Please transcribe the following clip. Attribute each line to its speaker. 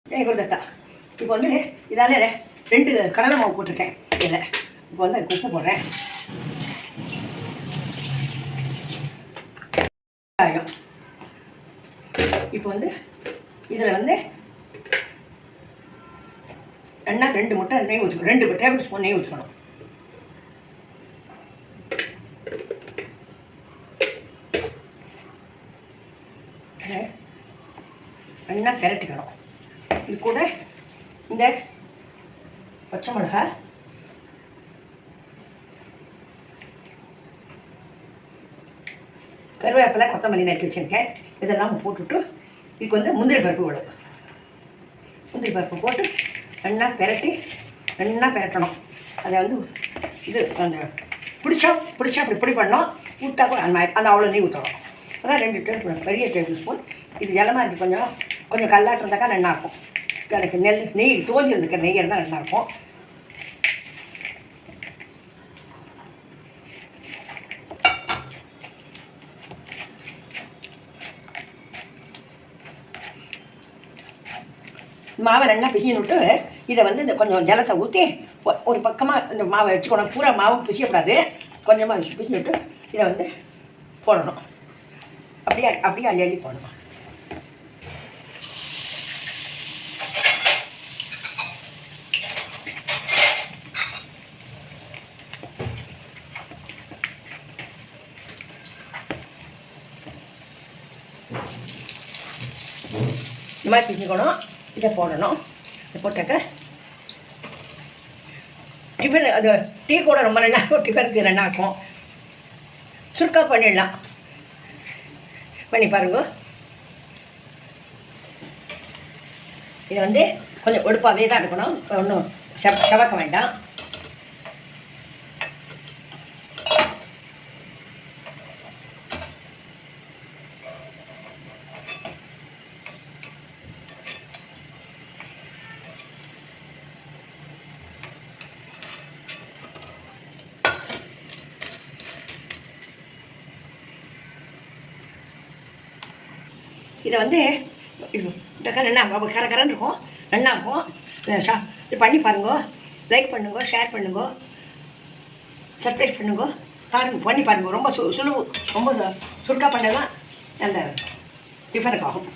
Speaker 1: கொடுத்தா இப்போ வந்து இதால் 2 கடலை மாவு போட்டிருக்கேன். இதில் இப்போ வந்து அதுக்கு உப்பு போடுறேன். இப்போ வந்து இதில் வந்து எண்ணா 2 முட்டை நெய் ஊற்றிக்கணும். 2 டேபிள் ஸ்பூன் நெய் ஊற்றிக்கணும். எண்ணா பெரட்டிக்கணும். இது கூட இந்த பச்சை மிளகாய், கருவேப்பிலை, கொத்தமல்லி நறுக்கி வச்சுருக்கேன். இதெல்லாம் போட்டுவிட்டு இதுக்கு வந்து முந்திரி பருப்பு விடும். முந்திரி பருப்பு போட்டு நல்லா பெரட்டணும். அதை வந்து இது அந்த பிடிச்சா அப்படி பொடி பண்ணோம். ஊற்றா கூட அந்த மாதிரி அந்த அவ்வளோ நெய் ஊற்றணும். அதான் 2 பெரிய டேபிள் ஸ்பூன். இது ஜலமாக இருக்குது. கொஞ்சம் கல்லாட்டம் இருந்தாக்கா நல்லாயிருக்கும். எனக்கு நெய் தோஞ்சி இருந்துக்கிற நெய் இருந்தால் நல்லாயிருக்கும். மாவை நல்லா பிசின்னு விட்டு இதை வந்து இந்த கொஞ்சம் ஜலத்தை ஊற்றி ஒரு பக்கமாக இந்த மாவை வச்சுக்கணும். பூரா மாவு பிசியக்கூடாது. கொஞ்சமாக பிசின்னு விட்டு இதை வந்து போடணும். அப்படியே அள்ளி போடணும். இந்த மாதிரி பிசிக்கணும். இதை போடணும். இதை போட்டாக்க டிஃபன் அது டீ கூட ரொம்ப நல்லா இருக்கும். டிஃபனுக்கு நல்லா இருக்கும். சுருக்கா பண்ணிடலாம். பண்ணி பாருங்க. இதை வந்து கொஞ்சம் ஒடுப்பாகவே தான் இருக்கணும். ஒன்றும் செவக்க வேண்டாம். இதை வந்து இந்த நல்லா கரன்னு இருக்கும். நல்லா இருக்கும். இது பண்ணி பாருங்க. லைக் பண்ணுங்க, ஷேர் பண்ணுங்க, சப்ஸ்கிரைப் பண்ணுங்க. பாருங்கள், பண்ணி பாருங்கள். ரொம்ப சுழுவு, ரொம்ப சுருக்கா பண்ணலாம். நல்ல டிஃபனுக்கு ஆகும்.